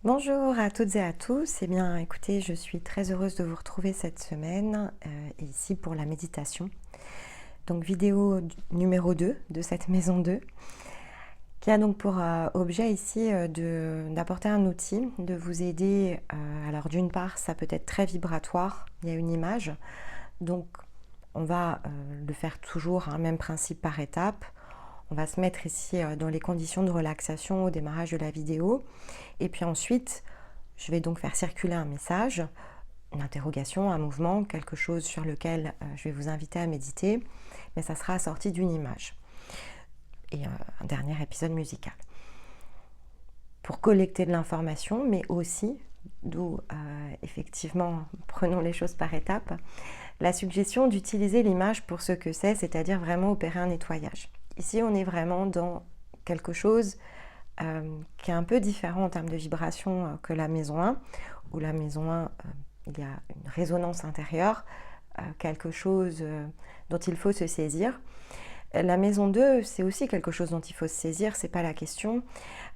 Bonjour à toutes et à tous. Eh bien, écoutez, je suis très heureuse de vous retrouver cette semaine ici pour la méditation. Donc, vidéo numéro 2 de cette maison 2, qui a donc pour objet ici d'apporter un outil, de vous aider. Alors, d'une part, ça peut être très vibratoire, il y a une image. Donc, on va le faire toujours, même principe par étape. On va se mettre ici dans les conditions de relaxation au démarrage de la vidéo. Et puis ensuite, je vais donc faire circuler un message, une interrogation, un mouvement, quelque chose sur lequel je vais vous inviter à méditer, mais ça sera assorti d'une image et un dernier épisode musical. Pour collecter de l'information, mais aussi, d'où effectivement, prenons les choses par étapes, la suggestion d'utiliser l'image pour ce que c'est, c'est-à-dire vraiment opérer un nettoyage. Ici, on est vraiment dans quelque chose qui est un peu différent en termes de vibration que la maison 1, où la maison 1, il y a une résonance intérieure, quelque chose dont il faut se saisir. La maison 2, c'est aussi quelque chose dont il faut se saisir, c'est pas la question,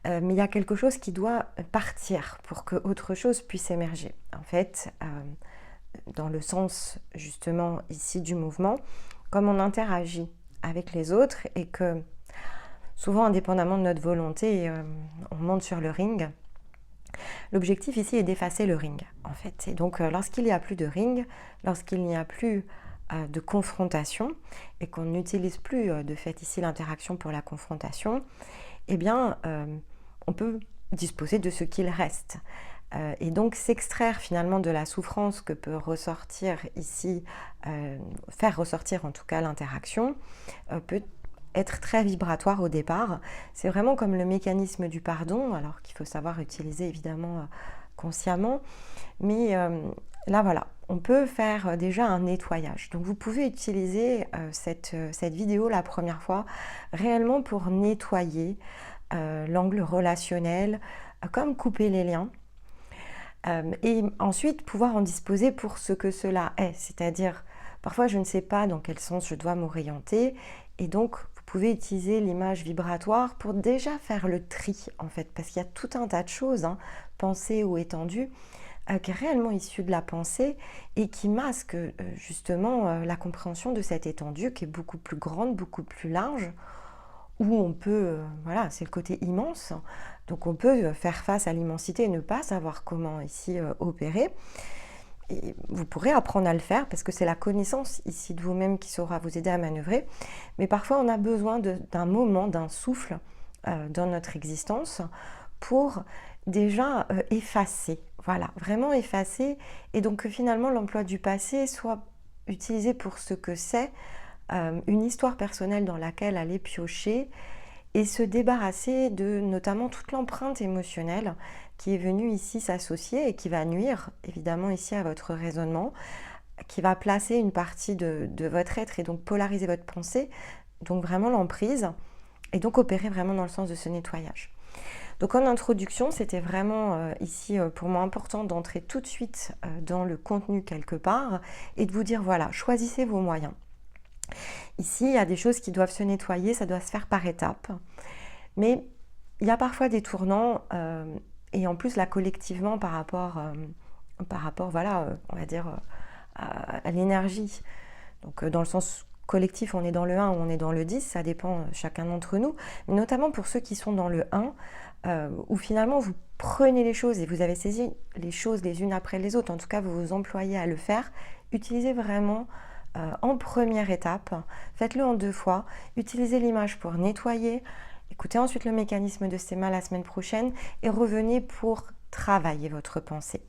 mais il y a quelque chose qui doit partir pour que autre chose puisse émerger. En fait, dans le sens justement ici du mouvement, comme on interagit avec les autres et que souvent indépendamment de notre volonté, on monte sur le ring. L'objectif ici est d'effacer le ring en fait. Et donc lorsqu'il n'y a plus de ring, lorsqu'il n'y a plus de confrontation et qu'on n'utilise plus de fait ici l'interaction pour la confrontation, eh bien on peut disposer de ce qu'il reste. Et donc s'extraire finalement de la souffrance que peut ressortir ici, faire ressortir en tout cas l'interaction, peut être très vibratoire au départ. C'est vraiment comme le mécanisme du pardon, alors qu'il faut savoir utiliser évidemment consciemment. Mais là voilà, on peut faire déjà un nettoyage. Donc vous pouvez utiliser cette vidéo la première fois réellement pour nettoyer l'angle relationnel, comme couper les liens. Et ensuite pouvoir en disposer pour ce que cela est, c'est-à-dire parfois je ne sais pas dans quel sens je dois m'orienter et donc vous pouvez utiliser l'image vibratoire pour déjà faire le tri en fait, parce qu'il y a tout un tas de choses, pensées ou étendues, qui est réellement issue de la pensée et qui masque justement la compréhension de cette étendue qui est beaucoup plus grande, beaucoup plus large, où on peut, voilà, c'est le côté immense, donc on peut faire face à l'immensité et ne pas savoir comment ici opérer. Et vous pourrez apprendre à le faire parce que c'est la connaissance ici de vous-même qui saura vous aider à manœuvrer. Mais parfois on a besoin d'un moment, d'un souffle dans notre existence pour déjà effacer, voilà, vraiment effacer. Et donc que finalement l'emploi du passé soit utilisé pour ce que c'est, une histoire personnelle dans laquelle aller piocher et se débarrasser de notamment toute l'empreinte émotionnelle qui est venue ici s'associer et qui va nuire évidemment ici à votre raisonnement, qui va placer une partie de votre être et donc polariser votre pensée, donc vraiment l'emprise, et donc opérer vraiment dans le sens de ce nettoyage. Donc en introduction, c'était vraiment ici pour moi important d'entrer tout de suite dans le contenu quelque part et de vous dire voilà, choisissez vos moyens. Ici, il y a des choses qui doivent se nettoyer, ça doit se faire par étapes. Mais il y a parfois des tournants, et en plus là collectivement par rapport voilà, on va dire à l'énergie. Donc dans le sens collectif, on est dans le 1 ou on est dans le 10, ça dépend chacun d'entre nous. Mais notamment pour ceux qui sont dans le 1, où finalement vous prenez les choses et vous avez saisi les choses les unes après les autres, en tout cas vous vous employez à le faire, utilisez vraiment en première étape, faites-le en 2 fois, utilisez l'image pour nettoyer, écoutez ensuite le mécanisme de Sema la semaine prochaine et revenez pour travailler votre pensée.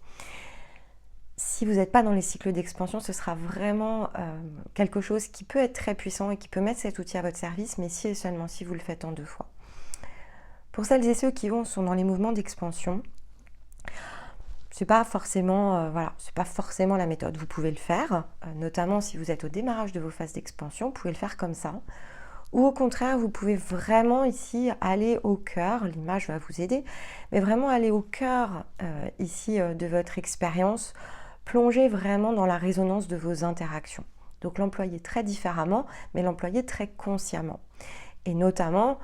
Si vous n'êtes pas dans les cycles d'expansion, ce sera vraiment quelque chose qui peut être très puissant et qui peut mettre cet outil à votre service, mais si et seulement si vous le faites en 2 fois. Pour celles et ceux qui sont dans les mouvements d'expansion, c'est pas forcément, voilà, c'est pas forcément la méthode. Vous pouvez le faire, notamment si vous êtes au démarrage de vos phases d'expansion, vous pouvez le faire comme ça. Ou au contraire, vous pouvez vraiment ici aller au cœur, l'image va vous aider, mais vraiment aller au cœur ici de votre expérience, plonger vraiment dans la résonance de vos interactions. Donc l'employer très différemment, mais l'employer très consciemment. Et notamment,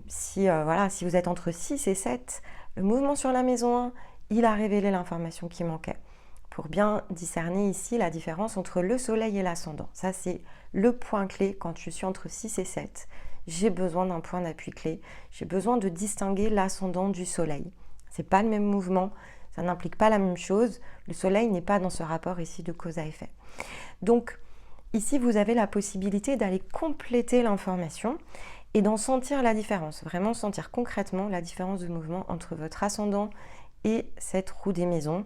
si vous êtes entre 6 et 7, Le mouvement sur la maison 1, il a révélé l'information qui manquait pour bien discerner ici la différence entre le soleil et l'ascendant. Ça, c'est le point clé quand je suis entre 6 et 7. J'ai besoin d'un point d'appui clé. J'ai besoin de distinguer l'ascendant du soleil. Ce n'est pas le même mouvement, ça n'implique pas la même chose. Le soleil n'est pas dans ce rapport ici de cause à effet. Donc, ici, vous avez la possibilité d'aller compléter l'information et d'en sentir la différence, vraiment sentir concrètement la différence de mouvement entre votre ascendant et cette roue des maisons,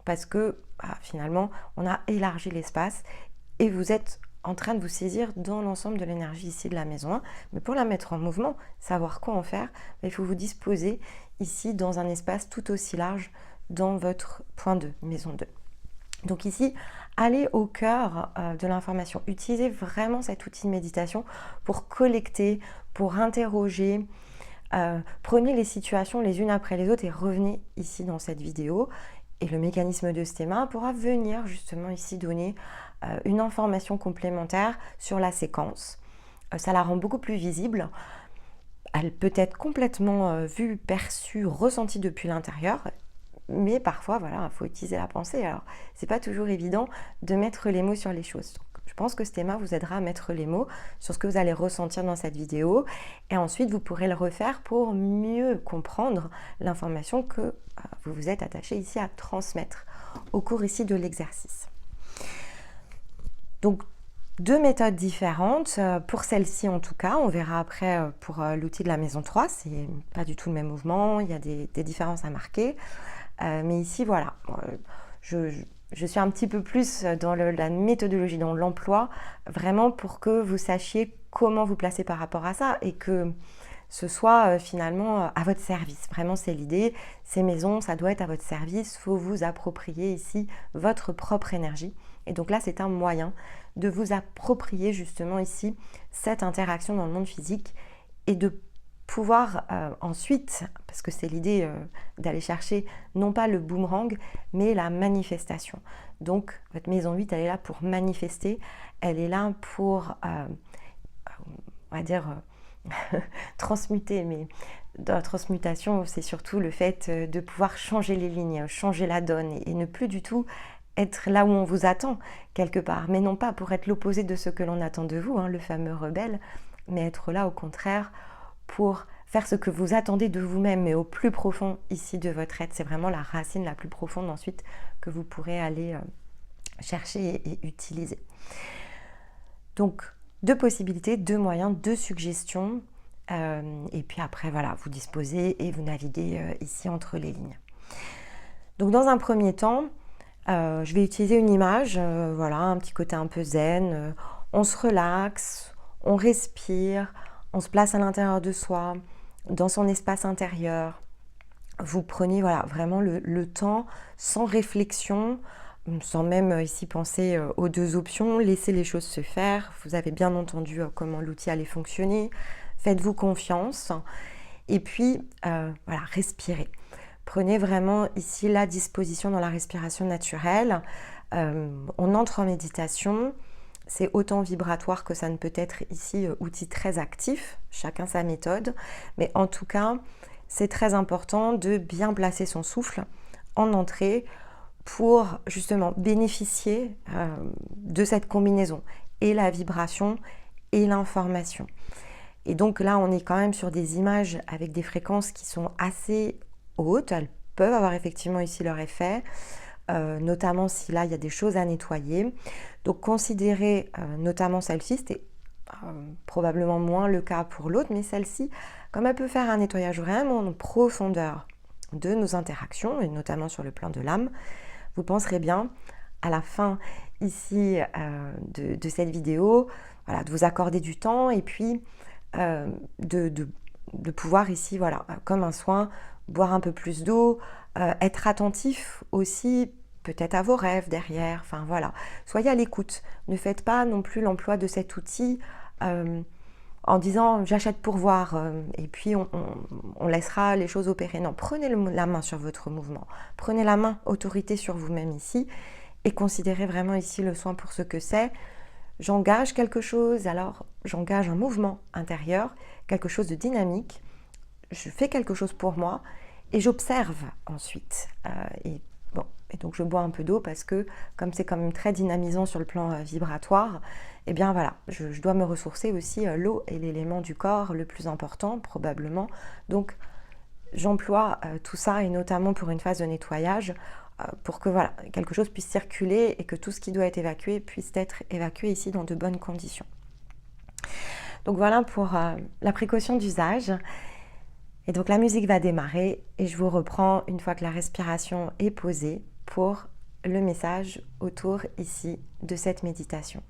parce que finalement, on a élargi l'espace et vous êtes en train de vous saisir dans l'ensemble de l'énergie ici de la maison 1. Mais pour la mettre en mouvement, savoir quoi en faire, il faut vous disposer ici dans un espace tout aussi large dans votre point 2, maison 2. Donc ici, allez au cœur de l'information. Utilisez vraiment cet outil de méditation pour collecter, pour interroger. Prenez les situations les unes après les autres et revenez ici dans cette vidéo. Et le mécanisme de Stéma pourra venir justement ici donner une information complémentaire sur la séquence. Ça la rend beaucoup plus visible. Elle peut être complètement vue, perçue, ressentie depuis l'intérieur. Mais parfois, voilà, il faut utiliser la pensée. Alors, c'est pas toujours évident de mettre les mots sur les choses. Donc, je pense que Stéma vous aidera à mettre les mots sur ce que vous allez ressentir dans cette vidéo. Et ensuite, vous pourrez le refaire pour mieux comprendre l'information que vous vous êtes attaché ici à transmettre au cours ici de l'exercice. Donc, deux méthodes différentes. Pour celle-ci, en tout cas, on verra après pour l'outil de la maison 3. C'est pas du tout le même mouvement. Il y a des différences à marquer. Mais ici, voilà, je suis un petit peu plus dans la méthodologie, dans l'emploi, vraiment pour que vous sachiez comment vous placer par rapport à ça et que ce soit finalement à votre service. Vraiment, c'est l'idée. Ces maisons, ça doit être à votre service. Il faut vous approprier ici votre propre énergie. Et donc là, c'est un moyen de vous approprier justement ici cette interaction dans le monde physique et de pouvoir ensuite, parce que c'est l'idée d'aller chercher non pas le boomerang, mais la manifestation. Donc, votre maison 8, elle est là pour manifester, elle est là pour, on va dire, transmuter, mais dans la transmutation, c'est surtout le fait de pouvoir changer les lignes, changer la donne et ne plus du tout être là où on vous attend, quelque part, mais non pas pour être l'opposé de ce que l'on attend de vous, le fameux rebelle, mais être là au contraire pour faire ce que vous attendez de vous-même, mais au plus profond ici de votre être. C'est vraiment la racine la plus profonde ensuite que vous pourrez aller chercher et utiliser. Donc, deux possibilités, deux moyens, deux suggestions. Et puis après, voilà, vous disposez et vous naviguez ici entre les lignes. Donc, dans un premier temps, je vais utiliser une image, voilà, un petit côté un peu zen. On se relaxe, on respire, on se place à l'intérieur de soi, dans son espace intérieur. Vous prenez voilà, vraiment le temps sans réflexion, sans même ici penser aux deux options. Laissez les choses se faire. Vous avez bien entendu comment l'outil allait fonctionner. Faites-vous confiance. Et puis, voilà, respirez. Prenez vraiment ici la disposition dans la respiration naturelle. On entre en méditation. C'est autant vibratoire que ça ne peut être ici outil très actif, chacun sa méthode, mais en tout cas, c'est très important de bien placer son souffle en entrée pour justement bénéficier de cette combinaison et la vibration et l'information. Et donc là, on est quand même sur des images avec des fréquences qui sont assez hautes, elles peuvent avoir effectivement ici leur effet. Notamment si là il y a des choses à nettoyer. Donc considérez notamment celle-ci, c'était probablement moins le cas pour l'autre, mais celle-ci, comme elle peut faire un nettoyage vraiment en profondeur de nos interactions, et notamment sur le plan de l'âme, vous penserez bien à la fin ici de cette vidéo, voilà, de vous accorder du temps et puis de pouvoir ici, voilà, comme un soin, boire un peu plus d'eau, être attentif aussi peut-être à vos rêves derrière, enfin voilà, soyez à l'écoute, ne faites pas non plus l'emploi de cet outil en disant j'achète pour voir et puis on laissera les choses opérer. Non, prenez la main sur votre mouvement, prenez la main autorité sur vous-même ici et considérez vraiment ici le soin pour ce que c'est. J'engage quelque chose, alors j'engage un mouvement intérieur, quelque chose de dynamique, je fais quelque chose pour moi et j'observe ensuite. Et donc je bois un peu d'eau parce que comme c'est quand même très dynamisant sur le plan vibratoire, et bien voilà, je dois me ressourcer aussi. L'eau est l'élément du corps le plus important probablement. Donc j'emploie tout ça, et notamment pour une phase de nettoyage, pour que voilà, quelque chose puisse circuler et que tout ce qui doit être évacué puisse être évacué ici dans de bonnes conditions. Donc voilà pour la précaution d'usage. Et donc la musique va démarrer et je vous reprends une fois que la respiration est posée pour le message autour ici de cette méditation.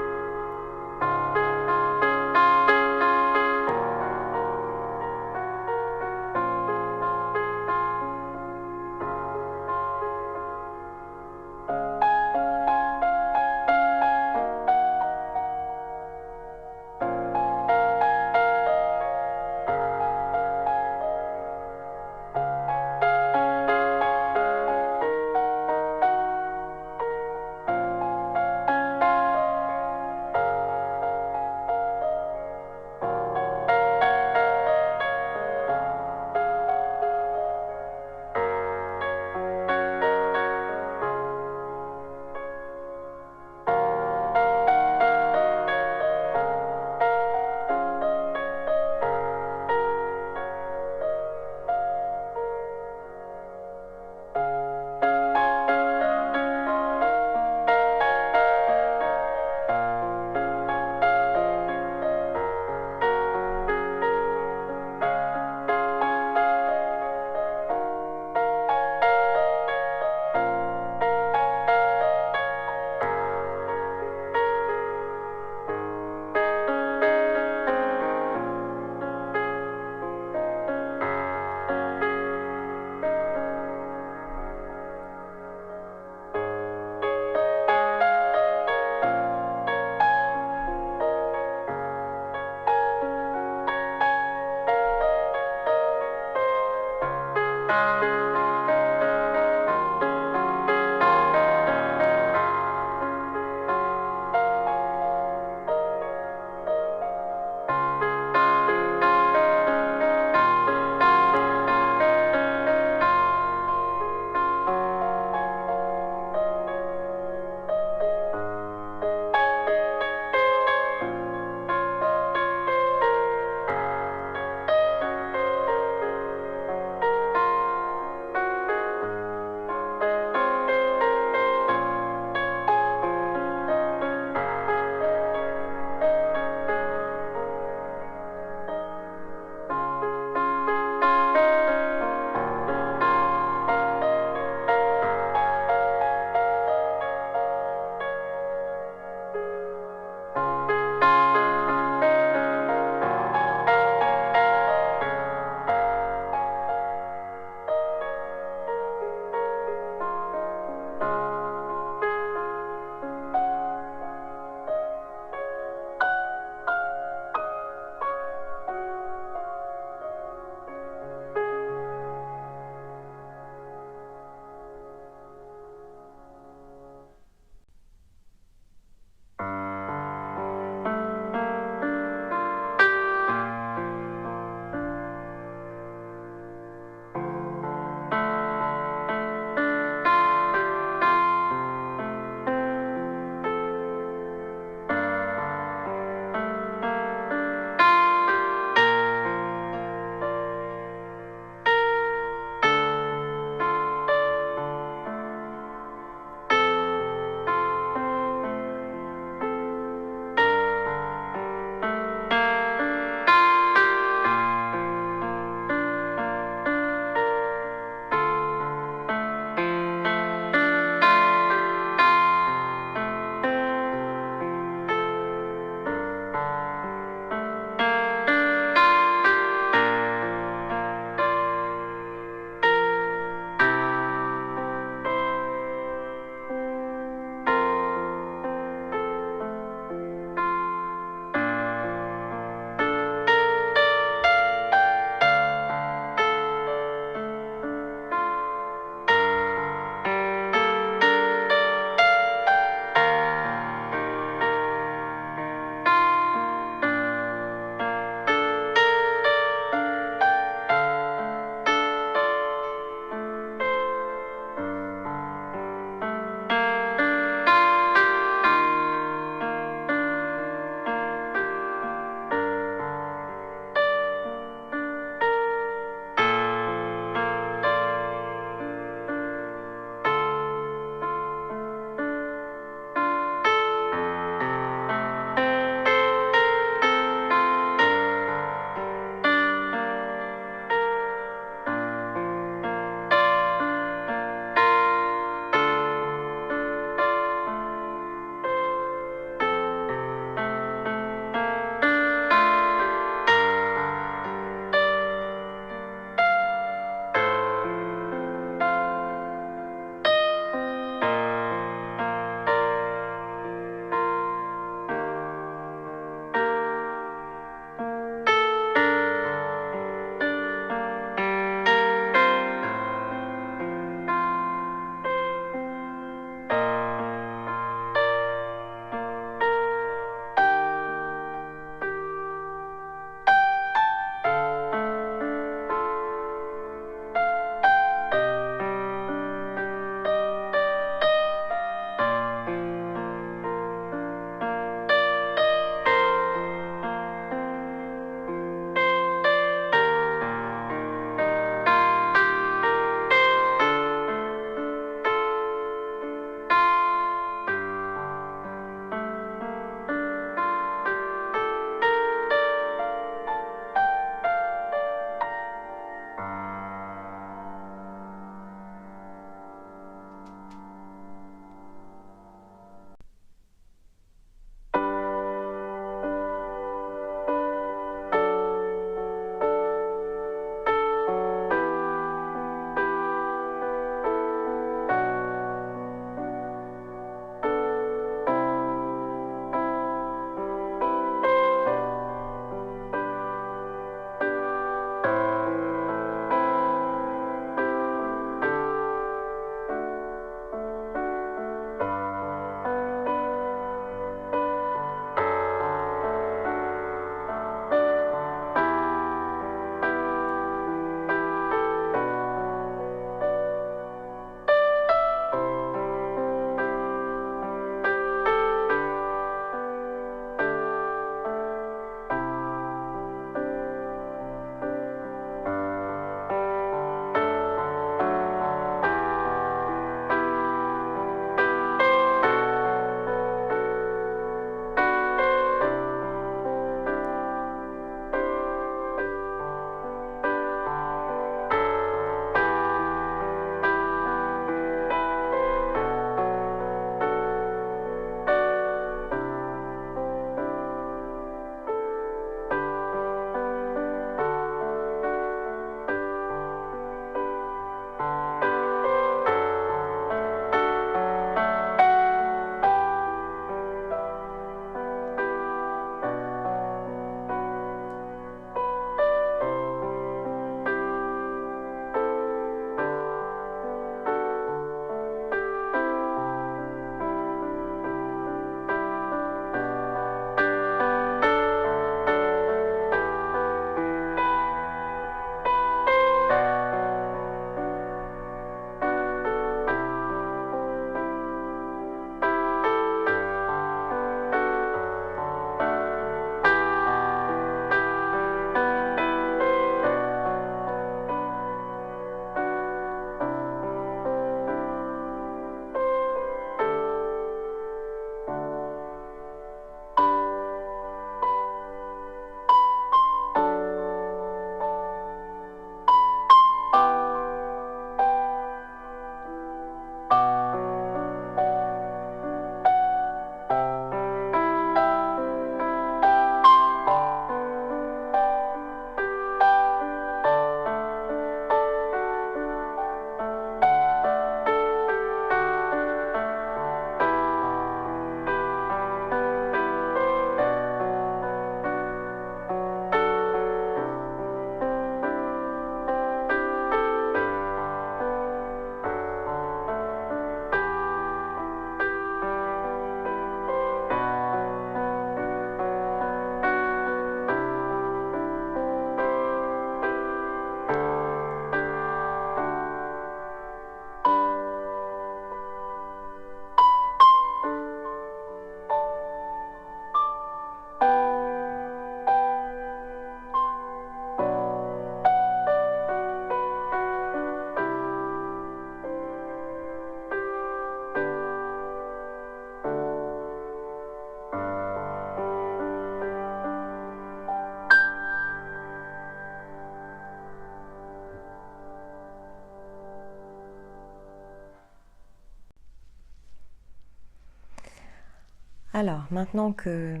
Alors, maintenant que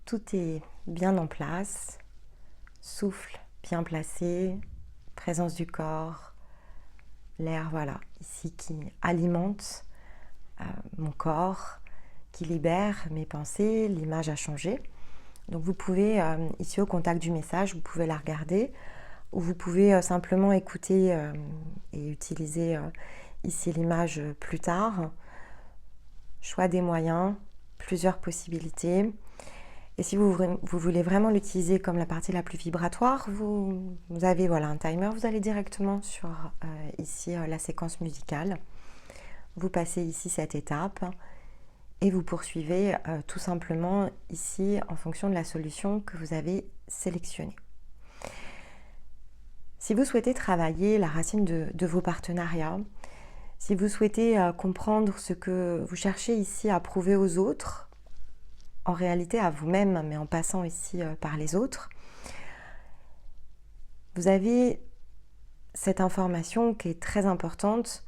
tout est bien en place, souffle bien placé, présence du corps, l'air, voilà, ici qui alimente mon corps, qui libère mes pensées, l'image a changé. Donc vous pouvez, ici au contact du message, vous pouvez la regarder, ou vous pouvez simplement écouter et utiliser ici l'image plus tard. Choix des moyens, plusieurs possibilités. Et si vous voulez vraiment l'utiliser comme la partie la plus vibratoire, vous avez voilà, un timer, vous allez directement sur ici la séquence musicale. Vous passez ici cette étape et vous poursuivez tout simplement ici en fonction de la solution que vous avez sélectionnée. Si vous souhaitez travailler la racine de vos partenariats, si vous souhaitez comprendre ce que vous cherchez ici à prouver aux autres, en réalité à vous-même, mais en passant ici par les autres, vous avez cette information qui est très importante,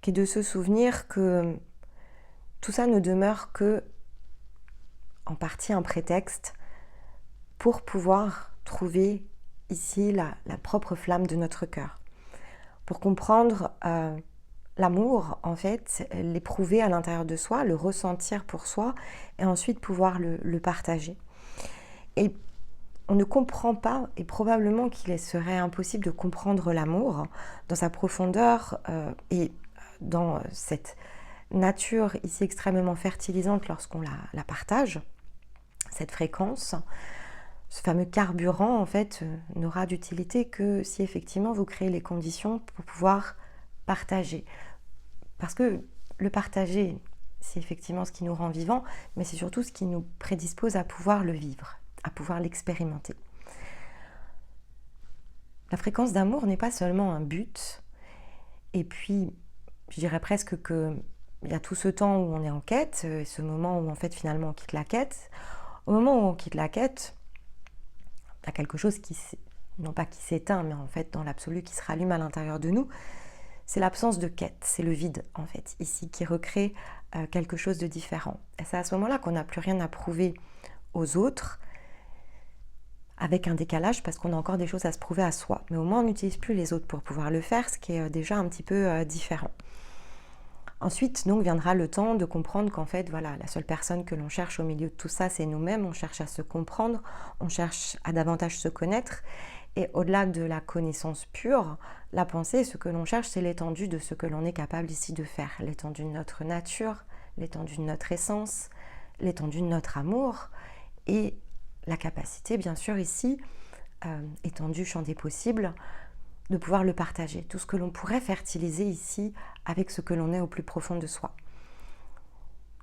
qui est de se souvenir que tout ça ne demeure que en partie un prétexte pour pouvoir trouver ici la propre flamme de notre cœur. Pour comprendre l'amour, en fait, l'éprouver à l'intérieur de soi, le ressentir pour soi et ensuite pouvoir le partager. Et on ne comprend pas, et probablement qu'il serait impossible de comprendre l'amour dans sa profondeur et dans cette nature ici extrêmement fertilisante lorsqu'on la partage, cette fréquence. Ce fameux carburant, en fait, n'aura d'utilité que si effectivement vous créez les conditions pour pouvoir partager. Parce que le partager, c'est effectivement ce qui nous rend vivants, mais c'est surtout ce qui nous prédispose à pouvoir le vivre, à pouvoir l'expérimenter. La fréquence d'amour n'est pas seulement un but, et puis je dirais presque qu'il y a tout ce temps où on est en quête, et ce moment où en fait finalement on quitte la quête. Au moment où on quitte la quête, il y a quelque chose qui, non pas qui s'éteint, mais en fait dans l'absolu qui se rallume à l'intérieur de nous. C'est l'absence de quête, c'est le vide en fait, ici, qui recrée quelque chose de différent. Et c'est à ce moment-là qu'on n'a plus rien à prouver aux autres, avec un décalage, parce qu'on a encore des choses à se prouver à soi. Mais au moins, on n'utilise plus les autres pour pouvoir le faire, ce qui est déjà un petit peu différent. Ensuite, donc, viendra le temps de comprendre qu'en fait, voilà, la seule personne que l'on cherche au milieu de tout ça, c'est nous-mêmes. On cherche à se comprendre, on cherche à davantage se connaître. Et au-delà de la connaissance pure, la pensée, ce que l'on cherche, c'est l'étendue de ce que l'on est capable ici de faire. L'étendue de notre nature, l'étendue de notre essence, l'étendue de notre amour et la capacité, bien sûr, ici, étendue champ des possibles, de pouvoir le partager. Tout ce que l'on pourrait fertiliser ici avec ce que l'on est au plus profond de soi.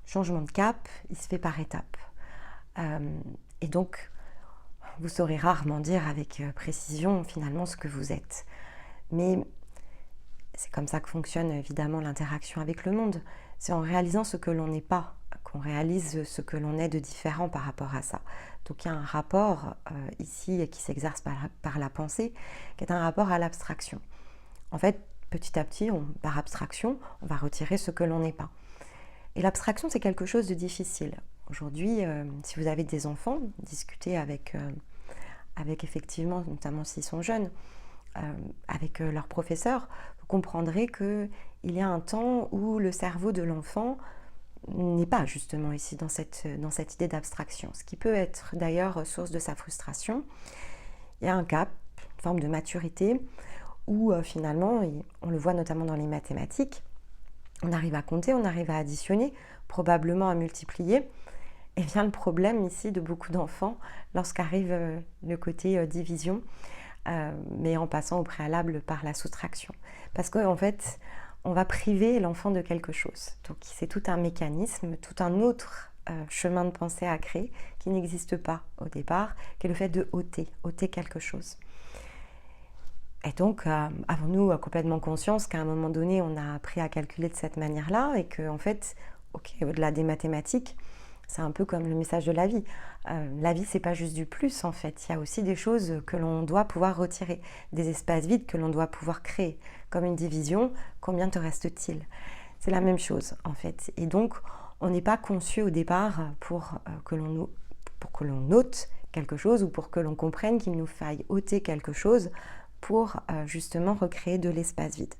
Changement de cap, il se fait par étapes. Et donc, vous saurez rarement dire avec précision finalement ce que vous êtes. Mais c'est comme ça que fonctionne évidemment l'interaction avec le monde. C'est en réalisant ce que l'on n'est pas qu'on réalise ce que l'on est de différent par rapport à ça. Donc il y a un rapport ici qui s'exerce par la pensée, qui est un rapport à l'abstraction. En fait, petit à petit, par abstraction, on va retirer ce que l'on n'est pas. Et l'abstraction, c'est quelque chose de difficile. Aujourd'hui, si vous avez des enfants, discutez avec effectivement, notamment s'ils sont jeunes, avec leurs professeurs, vous comprendrez qu'il y a un temps où le cerveau de l'enfant n'est pas justement ici dans cette idée d'abstraction, ce qui peut être d'ailleurs source de sa frustration. Il y a un cap, une forme de maturité, où finalement, on le voit notamment dans les mathématiques, on arrive à compter, on arrive à additionner, probablement à multiplier. Et bien le problème ici de beaucoup d'enfants, lorsqu'arrive le côté division, mais en passant au préalable par la soustraction. Parce qu'en fait, on va priver l'enfant de quelque chose. Donc c'est tout un mécanisme, tout un autre chemin de pensée à créer qui n'existe pas au départ, qui est le fait de ôter quelque chose. Et donc, avons-nous complètement conscience qu'à un moment donné, on a appris à calculer de cette manière-là et qu'en fait, au-delà des mathématiques, c'est un peu comme le message de la vie. La vie, c'est pas juste du plus, en fait. Il y a aussi des choses que l'on doit pouvoir retirer, des espaces vides que l'on doit pouvoir créer. Comme une division, combien te reste-t-il ? C'est la même chose, en fait. Et donc, on n'est pas conçu au départ pour que l'on note quelque chose ou pour que l'on comprenne qu'il nous faille ôter quelque chose pour justement recréer de l'espace vide.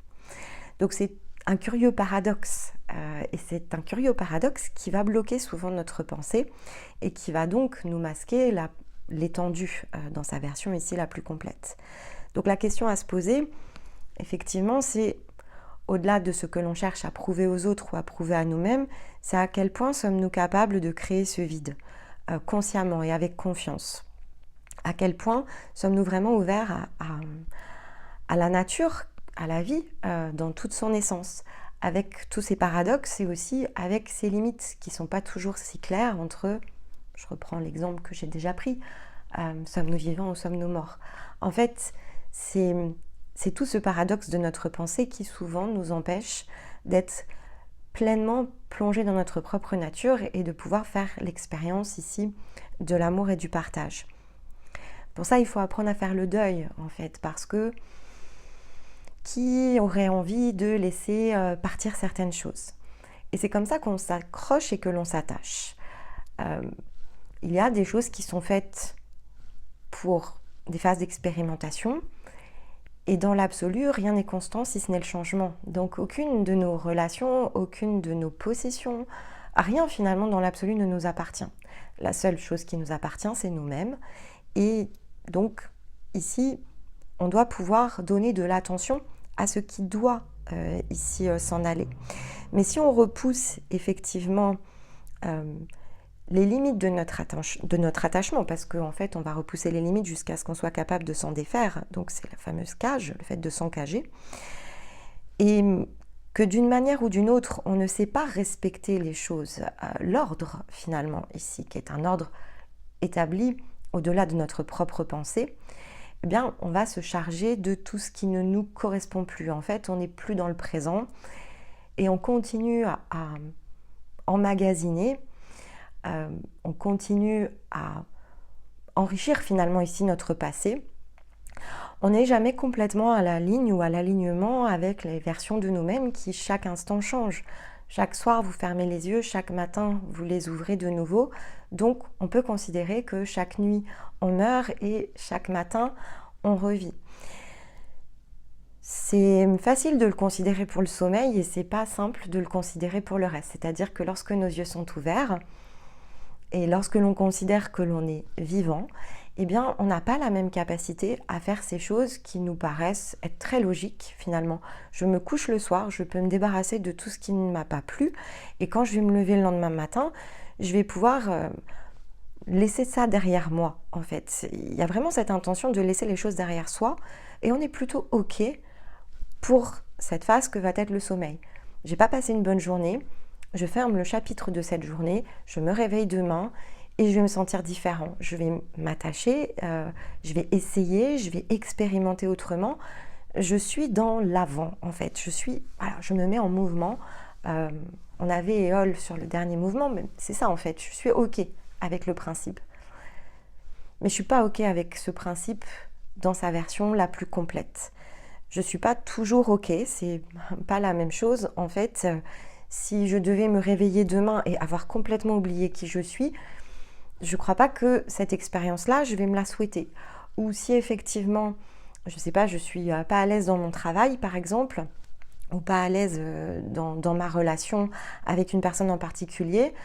Donc c'est un curieux paradoxe et c'est un curieux paradoxe qui va bloquer souvent notre pensée et qui va donc nous masquer l'étendue dans sa version ici la plus complète. Donc la question à se poser, effectivement, c'est au-delà de ce que l'on cherche à prouver aux autres ou à prouver à nous-mêmes, c'est à quel point sommes-nous capables de créer ce vide consciemment et avec confiance. À quel point sommes-nous vraiment ouverts à la nature, à la vie, dans toute son essence, avec tous ces paradoxes et aussi avec ces limites qui ne sont pas toujours si claires entre, je reprends l'exemple que j'ai déjà pris, sommes-nous vivants ou sommes-nous morts? En fait, c'est tout ce paradoxe de notre pensée qui souvent nous empêche d'être pleinement plongé dans notre propre nature et de pouvoir faire l'expérience ici de l'amour et du partage. Pour ça, il faut apprendre à faire le deuil, en fait, parce que qui aurait envie de laisser partir certaines choses? Et c'est comme ça qu'on s'accroche et que l'on s'attache. Il y a des choses qui sont faites pour des phases d'expérimentation, et dans l'absolu, rien n'est constant si ce n'est le changement. Donc aucune de nos relations, aucune de nos possessions, rien finalement dans l'absolu ne nous appartient. La seule chose qui nous appartient, c'est nous-mêmes. Et donc ici, on doit pouvoir donner de l'attention à ce qui doit ici s'en aller. Mais si on repousse effectivement les limites de notre attachement, parce qu'en fait on va repousser les limites jusqu'à ce qu'on soit capable de s'en défaire, donc c'est la fameuse cage, le fait de s'encager, et que d'une manière ou d'une autre on ne sait pas respecter les choses, l'ordre finalement ici, qui est un ordre établi au-delà de notre propre pensée, eh bien on va se charger de tout ce qui ne nous correspond plus. En fait, on n'est plus dans le présent et on continue à emmagasiner. On continue à enrichir finalement ici notre passé. On n'est jamais complètement à la ligne ou à l'alignement avec les versions de nous-mêmes qui chaque instant changent. Chaque soir, vous fermez les yeux, chaque matin, vous les ouvrez de nouveau. Donc, on peut considérer que chaque nuit, on meurt et chaque matin, on revit. C'est facile de le considérer pour le sommeil et c'est pas simple de le considérer pour le reste. C'est-à-dire que lorsque nos yeux sont ouverts, et lorsque l'on considère que l'on est vivant, eh bien, on n'a pas la même capacité à faire ces choses qui nous paraissent être très logiques finalement. Je me couche le soir, je peux me débarrasser de tout ce qui ne m'a pas plu, et quand je vais me lever le lendemain matin, je vais pouvoir laisser ça derrière moi, en fait. Il y a vraiment cette intention de laisser les choses derrière soi, et on est plutôt OK pour cette phase que va être le sommeil. J'ai pas passé une bonne journée, je ferme le chapitre de cette journée, je me réveille demain et je vais me sentir différent. Je vais m'attacher, je vais essayer, je vais expérimenter autrement. Je suis dans l'avant en fait. Je me mets en mouvement. On avait Éole sur le dernier mouvement, mais c'est ça en fait. Je suis OK avec le principe. Mais je ne suis pas OK avec ce principe dans sa version la plus complète. Je ne suis pas toujours OK, c'est pas la même chose en fait. Si je devais me réveiller demain et avoir complètement oublié qui je suis, je ne crois pas que cette expérience-là, je vais me la souhaiter. Ou si effectivement, je ne sais pas, je ne suis pas à l'aise dans mon travail, par exemple, ou pas à l'aise dans ma relation avec une personne en particulier,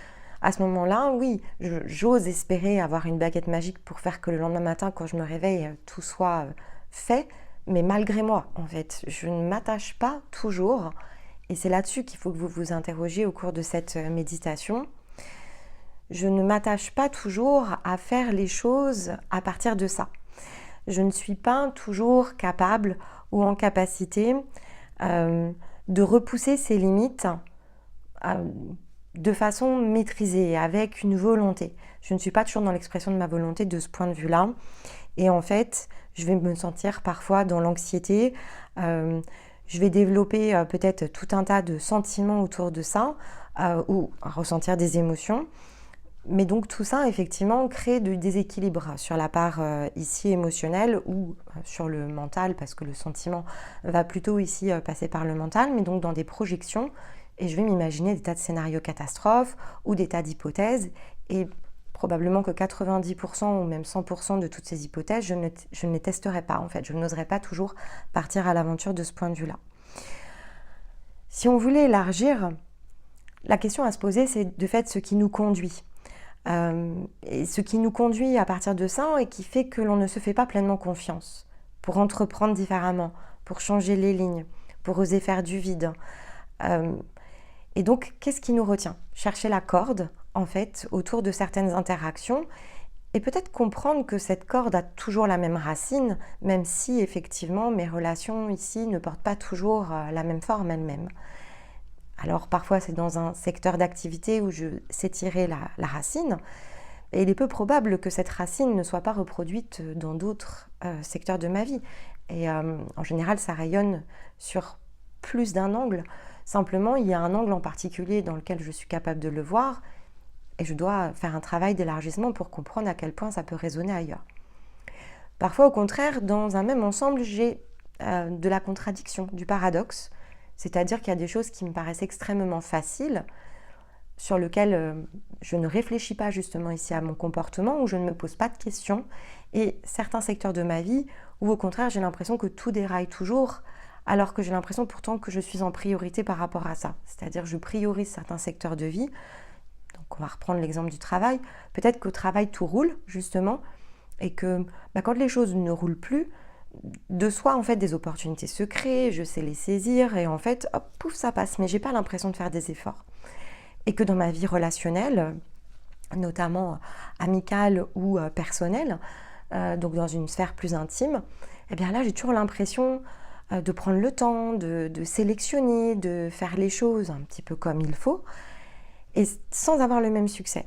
à ce moment-là, oui, j'ose espérer avoir une baguette magique pour faire que le lendemain matin, quand je me réveille, tout soit fait, mais malgré moi, en fait. Je ne m'attache pas toujours. Et c'est là-dessus qu'il faut que vous vous interrogiez au cours de cette méditation. Je ne m'attache pas toujours à faire les choses à partir de ça. Je ne suis pas toujours capable ou en capacité de repousser ces limites de façon maîtrisée, avec une volonté. Je ne suis pas toujours dans l'expression de ma volonté de ce point de vue-là. Et en fait, je vais me sentir parfois dans l'anxiété. Je vais développer peut-être tout un tas de sentiments autour de ça ou ressentir des émotions. Mais donc tout ça, effectivement, crée du déséquilibre sur la part ici émotionnelle ou sur le mental, parce que le sentiment va plutôt ici passer par le mental, mais donc dans des projections et je vais m'imaginer des tas de scénarios catastrophes ou des tas d'hypothèses, et probablement que 90% ou même 100% de toutes ces hypothèses, je ne les testerai pas en fait, je n'oserais pas toujours partir à l'aventure de ce point de vue-là. Si on voulait élargir, la question à se poser, c'est de fait ce qui nous conduit. Et ce qui nous conduit à partir de ça et qui fait que l'on ne se fait pas pleinement confiance pour entreprendre différemment, pour changer les lignes, pour oser faire du vide. Et donc, qu'est-ce qui nous retient? Chercher la corde, en fait, autour de certaines interactions et peut-être comprendre que cette corde a toujours la même racine, même si, effectivement, mes relations ici ne portent pas toujours la même forme elles-mêmes. Alors, parfois, c'est dans un secteur d'activité où je sais tirer la racine, et il est peu probable que cette racine ne soit pas reproduite dans d'autres secteurs de ma vie. Et en général, ça rayonne sur plus d'un angle. Simplement, il y a un angle en particulier dans lequel je suis capable de le voir et je dois faire un travail d'élargissement pour comprendre à quel point ça peut résonner ailleurs. Parfois, au contraire, dans un même ensemble, j'ai de la contradiction, du paradoxe, c'est-à-dire qu'il y a des choses qui me paraissent extrêmement faciles, sur lesquelles je ne réfléchis pas justement ici à mon comportement, où je ne me pose pas de questions, et certains secteurs de ma vie où au contraire j'ai l'impression que tout déraille toujours, alors que j'ai l'impression pourtant que je suis en priorité par rapport à ça. C'est-à-dire je priorise certains secteurs de vie. Donc on va reprendre l'exemple du travail. Peut-être qu'au travail tout roule justement, et que quand les choses ne roulent plus, de soi en fait des opportunités se créent, je sais les saisir et en fait hop, pouf, ça passe, mais j'ai pas l'impression de faire des efforts. Et que dans ma vie relationnelle, notamment amicale ou personnelle, donc dans une sphère plus intime, eh bien là j'ai toujours l'impression de prendre le temps, de sélectionner, de faire les choses un petit peu comme il faut, et sans avoir le même succès.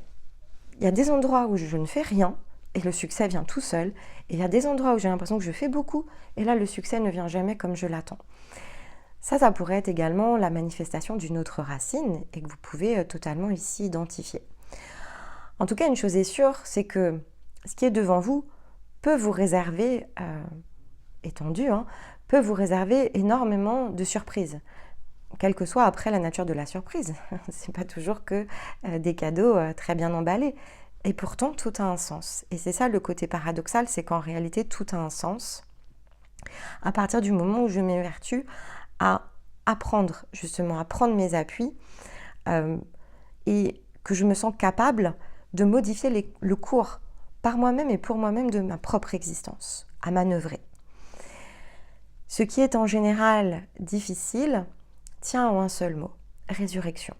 Il y a des endroits où je ne fais rien, et le succès vient tout seul, et il y a des endroits où j'ai l'impression que je fais beaucoup, et là le succès ne vient jamais comme je l'attends. Ça pourrait être également la manifestation d'une autre racine, et que vous pouvez totalement ici identifier. En tout cas, une chose est sûre, c'est que ce qui est devant vous peut vous réserver, étendu, peut vous réserver énormément de surprises, quelle que soit après la nature de la surprise. C'est pas toujours que des cadeaux très bien emballés. Et pourtant, tout a un sens. Et c'est ça le côté paradoxal, c'est qu'en réalité, tout a un sens. À partir du moment où je m'évertue à apprendre, justement, à prendre mes appuis et que je me sens capable de modifier le cours par moi-même et pour moi-même de ma propre existence, à manœuvrer. Ce qui est en général difficile tient en un seul mot, résurrection.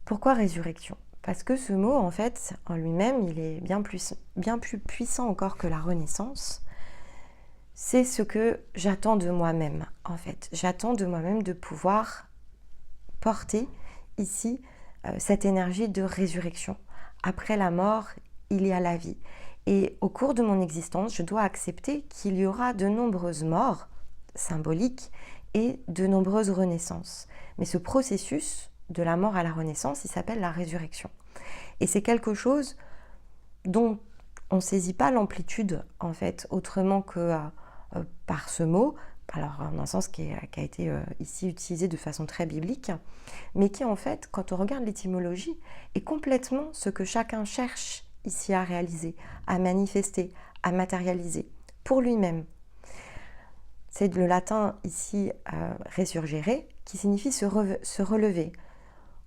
Pourquoi résurrection? Parce que ce mot, en fait, en lui-même, il est bien plus puissant encore que la renaissance. C'est ce que j'attends de moi-même, en fait. J'attends de moi-même de pouvoir porter ici cette énergie de résurrection. Après la mort, il y a la vie. Et au cours de mon existence, je dois accepter qu'il y aura de nombreuses morts symboliques et de nombreuses renaissances. Mais ce processus de la mort à la renaissance, il s'appelle la résurrection. Et c'est quelque chose dont on ne saisit pas l'amplitude, en fait, autrement que par ce mot, alors dans un sens qui a été ici utilisé de façon très biblique, mais qui, en fait, quand on regarde l'étymologie, est complètement ce que chacun cherche ici à réaliser, à manifester, à matérialiser, pour lui-même. C'est le latin ici resurgere, qui signifie se relever,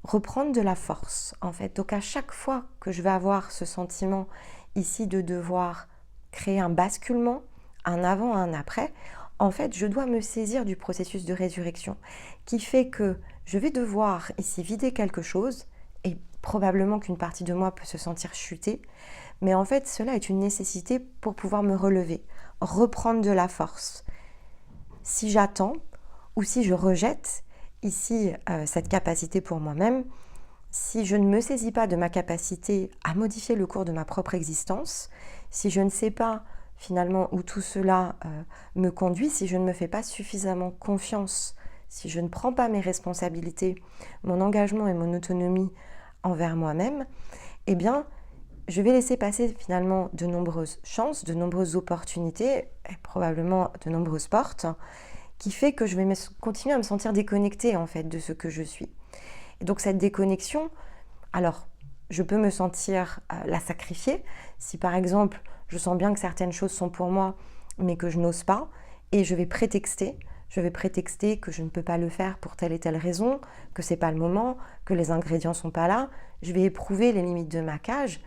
reprendre de la force en fait. Donc à chaque fois que je vais avoir ce sentiment ici de devoir créer un basculement, un avant, un après, en fait je dois me saisir du processus de résurrection qui fait que je vais devoir ici vider quelque chose et probablement qu'une partie de moi peut se sentir chuter, mais en fait cela est une nécessité pour pouvoir me relever, reprendre de la force. Si j'attends ou si je rejette ici cette capacité pour moi-même, si je ne me saisis pas de ma capacité à modifier le cours de ma propre existence, si je ne sais pas finalement où tout cela me conduit, si je ne me fais pas suffisamment confiance, si je ne prends pas mes responsabilités, mon engagement et mon autonomie envers moi-même, eh bien je vais laisser passer finalement de nombreuses chances, de nombreuses opportunités, et probablement de nombreuses portes, qui fait que je vais continuer à me sentir déconnectée en fait de ce que je suis. Et donc cette déconnexion, alors je peux me sentir la sacrifier si par exemple je sens bien que certaines choses sont pour moi mais que je n'ose pas, et je vais prétexter que je ne peux pas le faire pour telle et telle raison, que c'est pas le moment, que les ingrédients sont pas là. Je vais éprouver les limites de ma cage,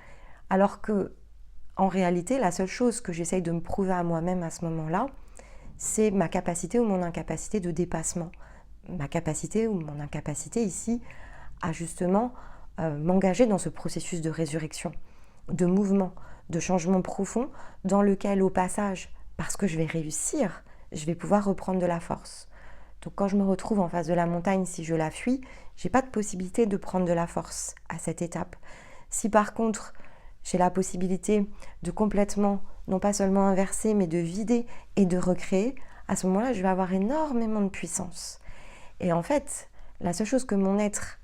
alors que en réalité, la seule chose que j'essaye de me prouver à moi-même à ce moment-là, c'est ma capacité ou mon incapacité de dépassement. Ma capacité ou mon incapacité ici à justement m'engager dans ce processus de résurrection, de mouvement, de changement profond, dans lequel au passage, parce que je vais réussir, je vais pouvoir reprendre de la force. Donc quand je me retrouve en face de la montagne, si je la fuis, j'ai pas de possibilité de prendre de la force à cette étape. Si par contre, j'ai la possibilité de complètement, non pas seulement inverser, mais de vider et de recréer, à ce moment-là, je vais avoir énormément de puissance. Et en fait, la seule chose que mon être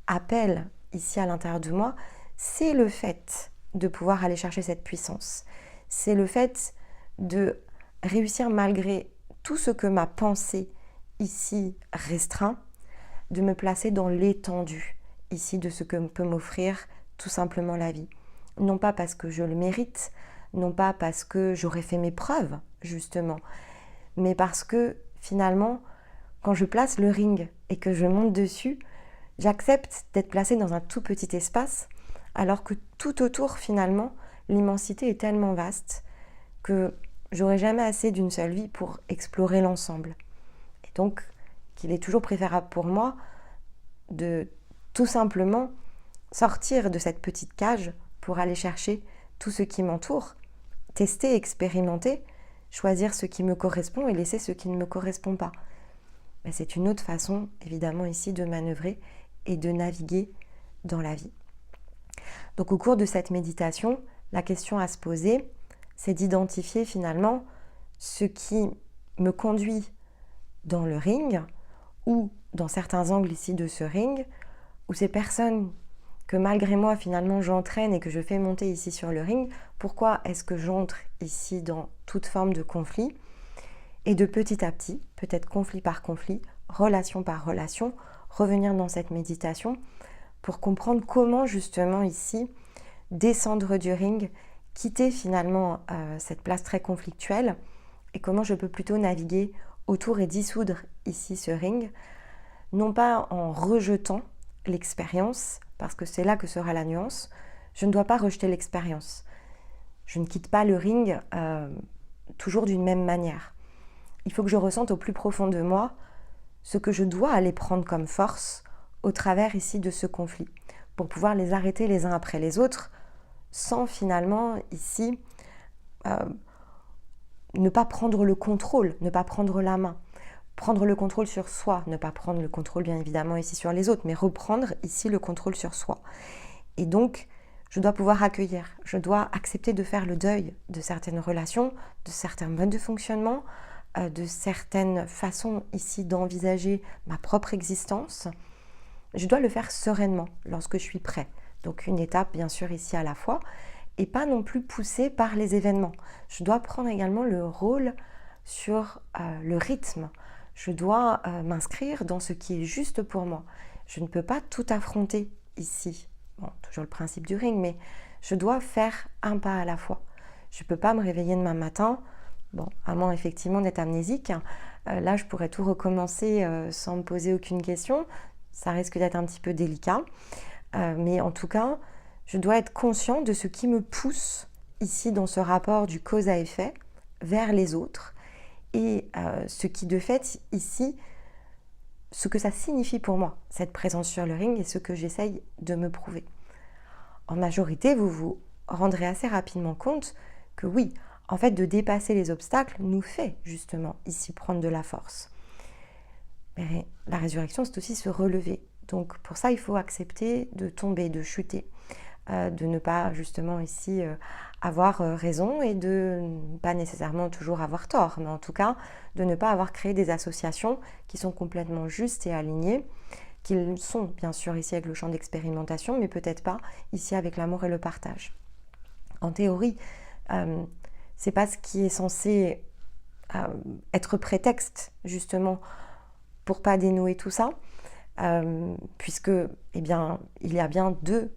appelle ici à l'intérieur de moi, c'est le fait de pouvoir aller chercher cette puissance. C'est le fait de réussir malgré tout ce que ma pensée ici restreint, de me placer dans l'étendue ici de ce que peut m'offrir tout simplement la vie. Non pas parce que je le mérite, non pas parce que j'aurais fait mes preuves, justement, mais parce que finalement, quand je place le ring et que je monte dessus, j'accepte d'être placée dans un tout petit espace, alors que tout autour, finalement, l'immensité est tellement vaste que j'aurai jamais assez d'une seule vie pour explorer l'ensemble. Et donc, qu'il est toujours préférable pour moi de tout simplement sortir de cette petite cage pour aller chercher tout ce qui m'entoure, tester, expérimenter, choisir ce qui me correspond et laisser ce qui ne me correspond pas. Mais c'est une autre façon, évidemment, ici de manœuvrer et de naviguer dans la vie. Donc au cours de cette méditation, la question à se poser, c'est d'identifier finalement ce qui me conduit dans le ring ou dans certains angles ici de ce ring, ou ces personnes que malgré moi finalement j'entraîne et que je fais monter ici sur le ring, pourquoi est-ce que j'entre ici dans toute forme de conflit, et de petit à petit, peut-être conflit par conflit, relation par relation, revenir dans cette méditation pour comprendre comment justement ici descendre du ring, quitter finalement cette place très conflictuelle, et comment je peux plutôt naviguer autour et dissoudre ici ce ring, non pas en rejetant l'expérience, parce que c'est là que sera la nuance. Je ne dois pas rejeter l'expérience. Je ne quitte pas le ring toujours d'une même manière. Il faut que je ressente au plus profond de moi ce que je dois aller prendre comme force au travers ici de ce conflit, pour pouvoir les arrêter les uns après les autres, sans finalement ici ne pas prendre le contrôle, ne pas prendre la main. Prendre le contrôle sur soi, ne pas prendre le contrôle bien évidemment ici sur les autres, mais reprendre ici le contrôle sur soi. Et donc, je dois pouvoir accueillir, je dois accepter de faire le deuil de certaines relations, de certains modes de fonctionnement, de certaines façons ici d'envisager ma propre existence. Je dois le faire sereinement lorsque je suis prêt. Donc une étape bien sûr ici à la fois, et pas non plus poussée par les événements. Je dois prendre également le rôle sur le rythme. Je dois m'inscrire dans ce qui est juste pour moi. Je ne peux pas tout affronter ici. Bon, toujours le principe du ring, mais je dois faire un pas à la fois. Je ne peux pas me réveiller demain matin, bon, à moins effectivement d'être amnésique. Là, je pourrais tout recommencer sans me poser aucune question. Ça risque d'être un petit peu délicat. Mais en tout cas, je dois être conscient de ce qui me pousse ici dans ce rapport du cause à effet vers les autres. Et ce qui de fait ici, ce que ça signifie pour moi, cette présence sur le ring, et ce que j'essaye de me prouver. En majorité, vous vous rendrez assez rapidement compte que oui, en fait, de dépasser les obstacles nous fait justement ici prendre de la force. Mais la résurrection, c'est aussi se relever. Donc pour ça, il faut accepter de tomber, de chuter, de ne pas justement ici avoir raison et de ne pas nécessairement toujours avoir tort, mais en tout cas de ne pas avoir créé des associations qui sont complètement justes et alignées, qui sont bien sûr ici avec le champ d'expérimentation, mais peut-être pas ici avec l'amour et le partage. En théorie, c'est pas ce qui est censé être prétexte justement pour pas dénouer tout ça, puisque eh bien, il y a bien deux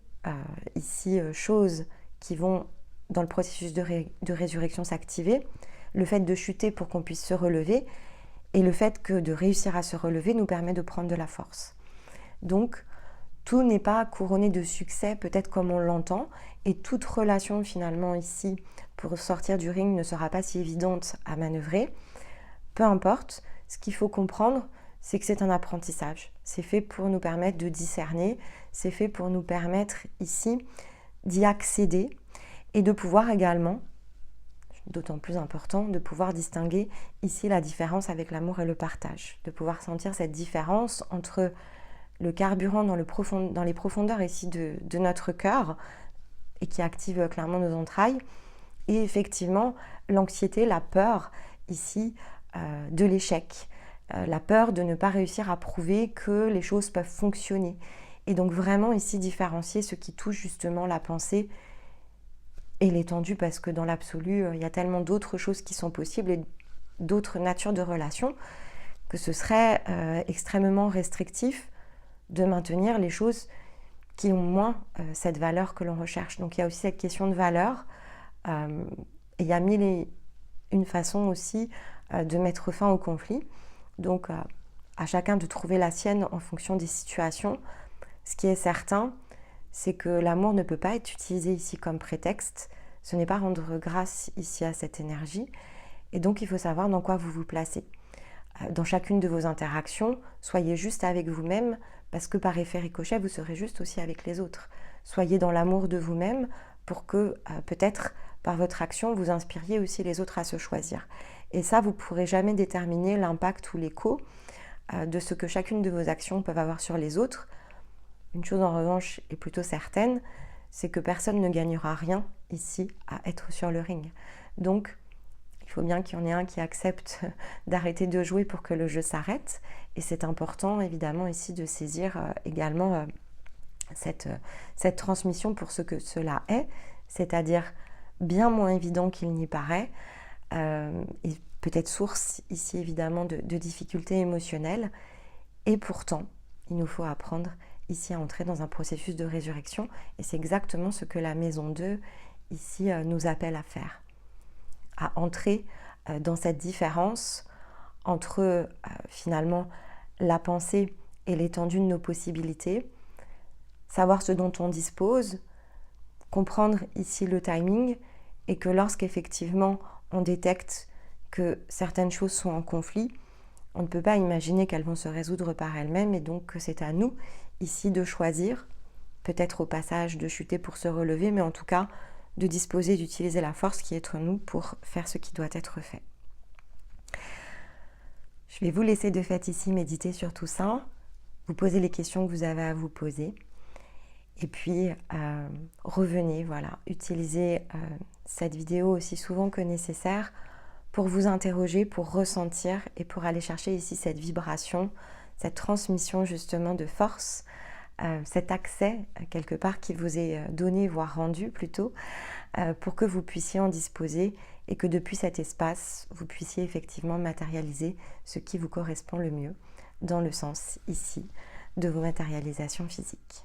ici choses qui vont dans le processus de résurrection s'activer. Le fait de chuter pour qu'on puisse se relever et le fait que de réussir à se relever nous permet de prendre de la force. Donc, tout n'est pas couronné de succès, peut-être comme on l'entend, et toute relation finalement ici pour sortir du ring ne sera pas si évidente à manœuvrer. Peu importe, ce qu'il faut comprendre, c'est que c'est un apprentissage. C'est fait pour nous permettre de discerner, c'est fait pour nous permettre ici d'y accéder et de pouvoir également, d'autant plus important, de pouvoir distinguer ici la différence avec l'amour et le partage, de pouvoir sentir cette différence entre le carburant dans les profondeurs ici de notre cœur et qui active clairement nos entrailles, et effectivement l'anxiété, la peur ici de l'échec, la peur de ne pas réussir à prouver que les choses peuvent fonctionner. Et donc vraiment ici différencier ce qui touche justement la pensée et l'étendue, parce que dans l'absolu, il y a tellement d'autres choses qui sont possibles et d'autres natures de relations que ce serait extrêmement restrictif de maintenir les choses qui ont moins cette valeur que l'on recherche. Donc il y a aussi cette question de valeur. Et il y a mille et une façons aussi de mettre fin au conflit. Donc à chacun de trouver la sienne en fonction des situations. Ce qui est certain, c'est que l'amour ne peut pas être utilisé ici comme prétexte. Ce n'est pas rendre grâce ici à cette énergie. Et donc il faut savoir dans quoi vous vous placez. Dans chacune de vos interactions, soyez juste avec vous-même, parce que par effet ricochet, vous serez juste aussi avec les autres. Soyez dans l'amour de vous-même pour que peut-être par votre action, vous inspiriez aussi les autres à se choisir. Et ça, vous ne pourrez jamais déterminer l'impact ou l'écho de ce que chacune de vos actions peuvent avoir sur les autres. Une chose en revanche est plutôt certaine, c'est que personne ne gagnera rien ici à être sur le ring. Donc, il faut bien qu'il y en ait un qui accepte d'arrêter de jouer pour que le jeu s'arrête. Et c'est important, évidemment, ici de saisir également cette transmission pour ce que cela est, c'est-à-dire bien moins évident qu'il n'y paraît, et peut-être source ici, évidemment, de difficultés émotionnelles. Et pourtant, il nous faut apprendre ici à entrer dans un processus de résurrection. Et c'est exactement ce que la maison 2, ici, nous appelle à faire. À entrer dans cette différence entre finalement la pensée et l'étendue de nos possibilités, savoir ce dont on dispose, comprendre ici le timing, et que lorsqu'effectivement on détecte que certaines choses sont en conflit, on ne peut pas imaginer qu'elles vont se résoudre par elles-mêmes, et donc que c'est à nous ici de choisir, peut-être au passage de chuter pour se relever, mais en tout cas de disposer, d'utiliser la force qui est en nous pour faire ce qui doit être fait. Je vais vous laisser de fait ici méditer sur tout ça, vous poser les questions que vous avez à vous poser, et puis revenez, voilà, utilisez cette vidéo aussi souvent que nécessaire pour vous interroger, pour ressentir et pour aller chercher ici cette vibration, cette transmission justement de force, cet accès quelque part qui vous est donné, voire rendu plutôt, pour que vous puissiez en disposer et que depuis cet espace, vous puissiez effectivement matérialiser ce qui vous correspond le mieux dans le sens ici de vos matérialisations physiques.